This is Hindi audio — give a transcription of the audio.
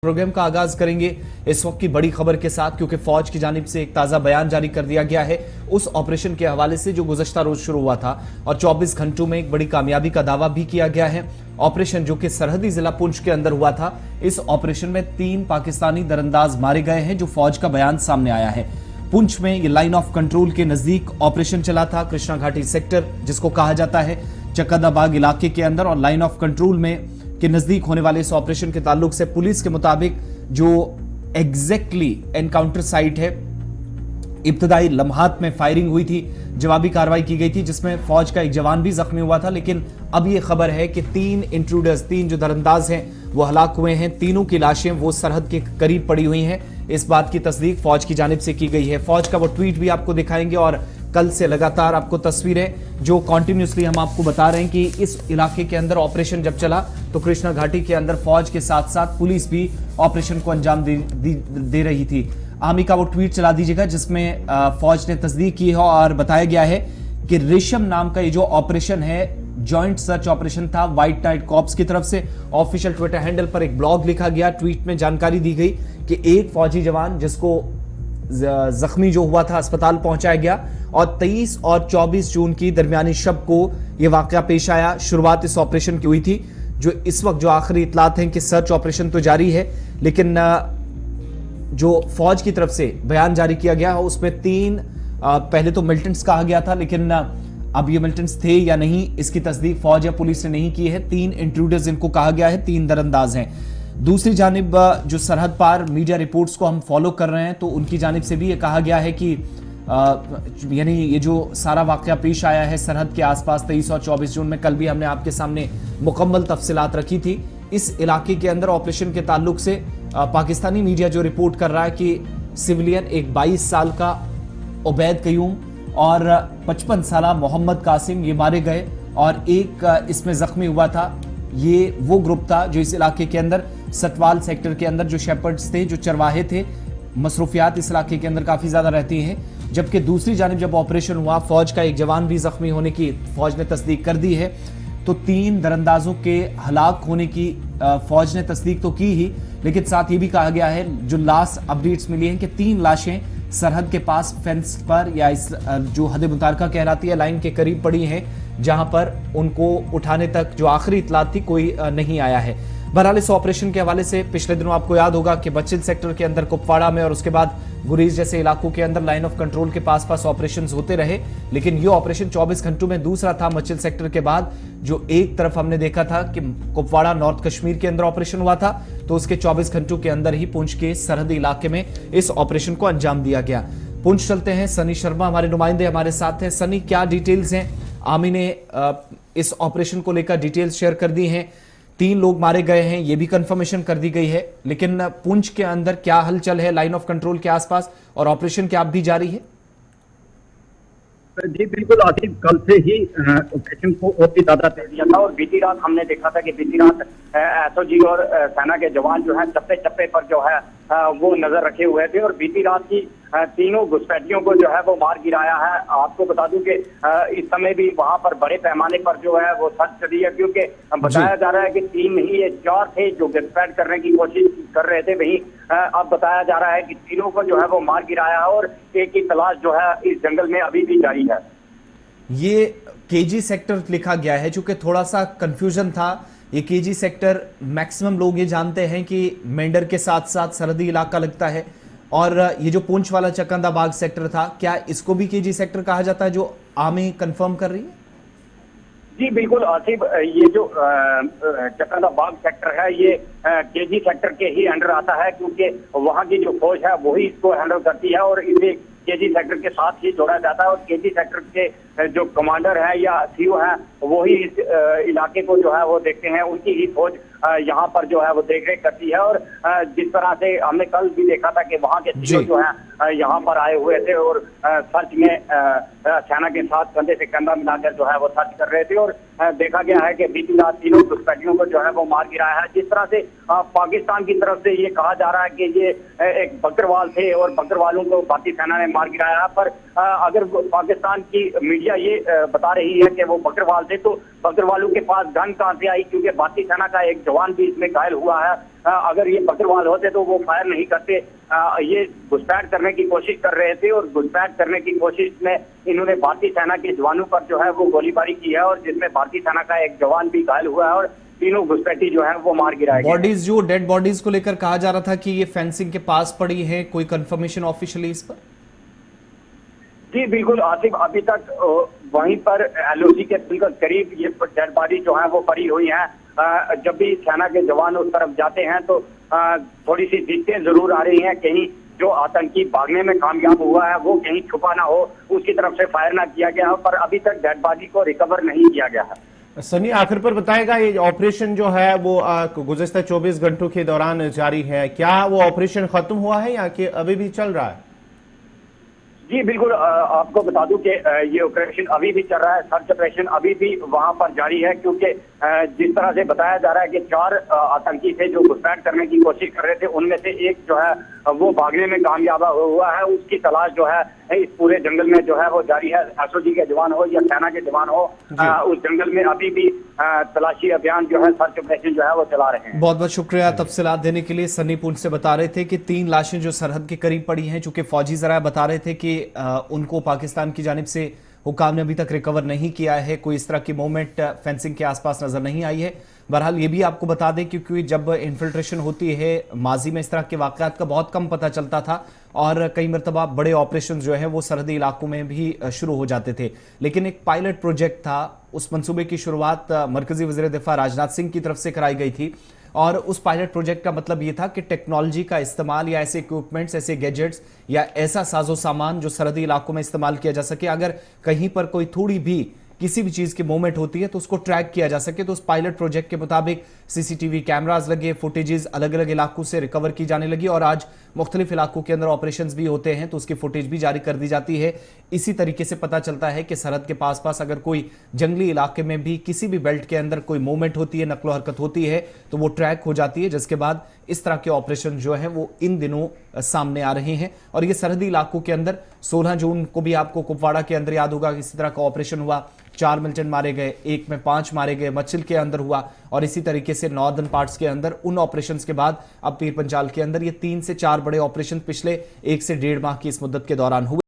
प्रोग्राम का आगाज करेंगे इस वक्त की बड़ी खबर के साथ, क्योंकि फौज की जानिब से एक ताजा बयान जारी कर दिया गया है उस ऑपरेशन के हवाले से जो गुज़श्ता रोज शुरू हुआ था और 24 घंटों में एक बड़ी कामयाबी का दावा भी किया गया है। ऑपरेशन जो कि सरहदी जिला पुंछ के अंदर हुआ था, इस ऑपरेशन में 3 पाकिस्तानी दरअंदाज मारे गए हैं, जो फौज का बयान सामने आया है। पुंछ में ये लाइन ऑफ कंट्रोल के नजदीक ऑपरेशन चला था। कृष्णा घाटी सेक्टर जिसको कहा जाता है, चक्कादाबाग इलाके के अंदर और लाइन ऑफ कंट्रोल में के नजदीक होने वाले इस ऑपरेशन के ताल्लुक से पुलिस के मुताबिक जो एग्जैक्टली एनकाउंटर साइट है, इब्तदाई लम्हात में फायरिंग हुई थी, जवाबी कार्रवाई की गई थी, जिसमें फौज का एक जवान भी जख्मी हुआ था। लेकिन अब यह खबर है कि 3 इंट्रूडर्स, 3 जो दरअंदाज हैं वो हलाक हुए हैं। तीनों की लाशें वो सरहद के करीब पड़ी हुई हैं। इस बात की तस्दीक फौज की जानिब से की गई है। फौज का वो ट्वीट भी आपको दिखाएंगे और कल से लगातार आपको तस्वीरें जो कॉन्टिन्यूसली हम आपको बता रहे हैं कि इस इलाके के अंदर ऑपरेशन जब चला तो कृष्णा घाटी के अंदर फौज के साथ साथ पुलिस भी ऑपरेशन को अंजाम दे रही थी। आमी का वो ट्वीट चला दीजिएगा जिसमें फौज ने तस्दीक की है और बताया गया है कि रेशम नाम का ये जो ऑपरेशन है जॉइंट सर्च ऑपरेशन था व्हाइट टाइड कॉप्स की तरफ से। ऑफिशियल ट्विटर हैंडल पर एक ब्लॉग लिखा गया, ट्वीट में जानकारी दी गई कि एक फौजी जवान जिसको जख्मी जो हुआ था अस्पताल पहुंचाया गया और 23 और 24 जून की दरमियानी शब को यह वाकया पेश आया। शुरुआत इस ऑपरेशन की हुई थी। जो इस वक्त जो आखिरी इतलात हैं कि सर्च ऑपरेशन तो जारी है, लेकिन जो फौज की तरफ से बयान जारी किया गया है उसमें 3 पहले तो मिलिटेंट्स कहा गया था, लेकिन अब ये मिलिटेंट्स थे या नहीं इसकी तस्दीक फौज या पुलिस ने नहीं की है। 3 इंट्रूडर्स इनको कहा गया है, 3 दरअंदाज हैं। दूसरी जानिब जो सरहद पार मीडिया रिपोर्ट्स को हम फॉलो कर रहे हैं तो उनकी जानिब से भी ये कहा गया है कि यानी ये जो सारा वाकया पेश आया है सरहद के आसपास 23 और 24 जून में, कल भी हमने आपके सामने मुकम्मल तफसीलात रखी थी। इस इलाके के अंदर ऑपरेशन के ताल्लुक से पाकिस्तानी मीडिया जो रिपोर्ट कर रहा है कि सिविलियन एक 22 साल का उबैद कयूम और 55 साल मोहम्मद कासिम ये मारे गए और एक इसमें जख्मी हुआ था। ये वो ग्रुप था जो इस इलाके के अंदर सटवाल सेक्टर के अंदर जो शेपर्ड्स थे, जो चरवाहे थे, मसरूफियात इस इलाके के अंदर काफ़ी ज़्यादा रहती हैं। जबकि दूसरी जानिब जब ऑपरेशन हुआ फौज का एक जवान भी जख्मी होने की फौज ने तस्दीक कर दी है, तो 3 दरअंदाजों के हलाक होने की फौज ने तस्दीक तो की ही, लेकिन साथ ये भी कहा गया है जो लास्ट अपडेट्स मिली हैं कि 3 लाशें सरहद के पास फेंस पर या इस जो हद मुतारका कहलाती है लाइन के करीब पड़ी हैं, जहां पर उनको उठाने तक जो आखिरी इतलात थी कोई नहीं आया है। बहरहाल इस ऑपरेशन के हवाले से पिछले दिनों आपको याद होगा कि बचिल सेक्टर के अंदर कुपवाड़ा में और उसके बाद गुरीज जैसे इलाकों के अंदर लाइन ऑफ कंट्रोल के पास ऑपरेशंस होते रहे, लेकिन ये ऑपरेशन 24 घंटों में दूसरा था मचिल सेक्टर के बाद। जो एक तरफ हमने देखा था कि कुपवाड़ा नॉर्थ कश्मीर के अंदर ऑपरेशन हुआ था, तो उसके 24 घंटों के अंदर ही पुंछ के सरहदी इलाके में इस ऑपरेशन को अंजाम दिया गया। पुंछ चलते हैं, सनी शर्मा हमारे नुमाइंदे हमारे साथ हैं। सनी, क्या डिटेल्स हैं? आमी ने इस ऑपरेशन को लेकर डिटेल्स शेयर कर दी हैं। 3 लोग मारे गए हैं, ये भी कंफर्मेशन कर दी गई है, लेकिन पुंछ के अंदर क्या हलचल है लाइन ऑफ कंट्रोल के आसपास और ऑपरेशन क्या अब भी जारी है? जी बिल्कुल आसिफ, कल से ही ऑपरेशन को और भी ज्यादा दे दिया था और बीती रात हमने देखा था कि बीती रात एसओजी और सेना के जवान जो है चप्पे चप्पे पर जो है वो नजर रखे हुए थे और बीती रात की तीनों घुसपैठियों को जो है वो मार गिराया है। आपको बता दूं कि इस समय भी वहां पर बड़े पैमाने पर जो है वो सर्च चली है, क्योंकि बताया जा रहा है कि 3 नहीं ये 4 थे जो घुसपैठ करने की कोशिश कर रहे थे। वहीं अब बताया जा रहा है कि तीनों को जो है वो मार गिराया है और एक की तलाश जो है इस जंगल में अभी भी जारी है। ये केजी सेक्टर लिखा गया है, चूंकि थोड़ा सा कंफ्यूजन था। ये केजी सेक्टर मैक्सिमम लोग ये जानते हैं कि मेंढर के साथ साथ सरहदी इलाका लगता है, और ये जो पुंछ वाला चक्कादाबाग सेक्टर था, क्या इसको भी केजी सेक्टर कहा जाता है, जो आर्मी कंफर्म कर रही है? जी बिल्कुल आसिफ, ये जो चक्कादाबाग सेक्टर है ये केजी सेक्टर के ही अंडर आता है, क्योंकि वहाँ की जो फौज है वही इसको हैंडल करती है और इसे केजी सेक्टर के साथ ही जोड़ा जाता है और केजी सेक्टर के जो कमांडर है या सीओ है वही इस इलाके को जो है वो देखते हैं। उनकी ही फौज यहाँ पर जो है वो देखरेख करती है और जिस तरह से हमने कल भी देखा था कि वहाँ के सीओ जो है यहाँ पर आए हुए थे और सर्च में सेना के साथ कंधे से कंधा मिलाकर जो है वो सर्च कर रहे थे और देखा गया है कि बीती रात तीनों घुसपैठियों को जो है वो मार गिराया है। जिस तरह से पाकिस्तान की तरफ से ये कहा जा रहा है कि ये एक बकरवाल थे और बकरवालों को भारतीय सेना ने मार गिराया, पर अगर पाकिस्तान की मीडिया मीडिया ये बता रही है कि वो बकरवाल थे, तो बकरवालों के पास गन कहां से आई, क्योंकि भारतीय सेना का एक जवान भी इसमें घायल हुआ है। अगर ये बकरवाल होते तो वो फायर नहीं करते। ये घुसपैठ करने की कोशिश कर रहे थे और घुसपैठ करने की कोशिश में इन्होंने भारतीय सेना के जवानों पर जो है वो गोलीबारी की है, और जिसमें भारतीय सेना का एक जवान भी घायल हुआ है और तीनों घुसपैठी जो है वो मार गिराए गए। बॉडीज, जो डेड बॉडीज को लेकर कहा जा रहा था कि ये फेंसिंग के पास पड़ी है, कोई कंफर्मेशन ऑफिशियली इस पर? जी बिल्कुल आसिफ, अभी तक वहीं पर एलओसी के बिल्कुल करीब ये डेड बॉडी जो है वो पड़ी हुई है। जब भी सेना के जवान उस तरफ जाते हैं तो थोड़ी सी दिक्कतें जरूर आ रही हैं, कहीं जो आतंकी भागने में कामयाब हुआ है वो कहीं छुपा ना हो, उसकी तरफ से फायर ना किया गया हो, पर अभी तक डेड बॉडी को रिकवर नहीं किया गया है। सनी, आखिर पर बताएगा, ये ऑपरेशन जो है वो गुज़श्ता 24 घंटों के दौरान जारी है, क्या वो ऑपरेशन खत्म हुआ है या कि अभी भी चल रहा है? जी बिल्कुल, आपको बता दूं कि ये ऑपरेशन अभी भी चल रहा है, सर्च ऑपरेशन अभी भी वहां पर जारी है, क्योंकि जिस तरह से बताया जा रहा है कि 4 आतंकी थे जो घुसपैठ करने की कोशिश कर रहे थे, उनमें से एक जो है वो भागने में कामयाब हुआ है। उसकी तलाश जो है इस पूरे जंगल में जो है वो जारी है। एसओजी के जवान हो या सेना के जवान हो, उस जंगल में अभी भी तलाशी अभियान जो है, सर्च ऑपरेशन जो है वो चला रहे हैं। बहुत बहुत शुक्रिया तफसीलात देने के लिए। सन्नी पुंछ से बता रहे थे कि 3 लाशें जो सरहद के करीब पड़ी हैं, चूंकि फौजी जराये बता रहे थे कि उनको पाकिस्तान की जानिब से हुकाम ने अभी तक रिकवर नहीं किया है, कोई इस तरह की मूवमेंट फेंसिंग के आसपास नजर नहीं आई है। बहरहाल ये भी आपको बता दें, क्योंकि जब इन्फिल्ट्रेशन होती है, माजी में इस तरह के वाकयात का बहुत कम पता चलता था और कई मरतबा बड़े ऑपरेशन जो है वो सरहदी इलाकों में भी शुरू हो जाते थे। लेकिन एक पायलट प्रोजेक्ट था, उस मंसूबे की शुरुआत मरकजी वज़ीर दिफा राजनाथ सिंह की तरफ से कराई गई थी, और उस पायलट प्रोजेक्ट का मतलब ये था कि टेक्नोलॉजी का इस्तेमाल या ऐसे इक्विपमेंट्स, ऐसे गैजेट्स या ऐसा साजो सामान जो सरहदी इलाकों में इस्तेमाल किया जा सके, अगर कहीं पर कोई थोड़ी भी किसी भी चीज की मूवमेंट होती है तो उसको ट्रैक किया जा सके। तो उस पायलट प्रोजेक्ट के मुताबिक सीसीटीवी कैमराज लगे, फुटेजेस अलग अलग इलाकों से रिकवर की जाने लगी, और आज मुख्तलिफ इलाकों के अंदर ऑपरेशंस भी होते हैं तो उसकी फुटेज भी जारी कर दी जाती है। इसी तरीके से पता चलता है कि सरहद के पास पास अगर कोई जंगली इलाके में भी किसी भी बेल्ट के अंदर कोई मूवमेंट होती है, नकलो हरकत होती है, तो वो ट्रैक हो जाती है, जिसके बाद इस तरह के ऑपरेशन जो है वो इन दिनों सामने आ रहे हैं। और ये सरहदी इलाकों के अंदर 16 जून को भी आपको कुपवाड़ा के अंदर याद होगा इसी तरह का ऑपरेशन हुआ, 4 मिलिटेंट मारे गए, एक में 5 मारे गए, मचिल के अंदर हुआ, और इसी तरीके से नॉर्दर्न पार्ट्स के अंदर उन ऑपरेशंस के बाद अब पीर पंजाल के अंदर ये 3 से 4 बड़े ऑपरेशन पिछले 1 से 1.5 माह की इस मुद्दत के दौरान हुए।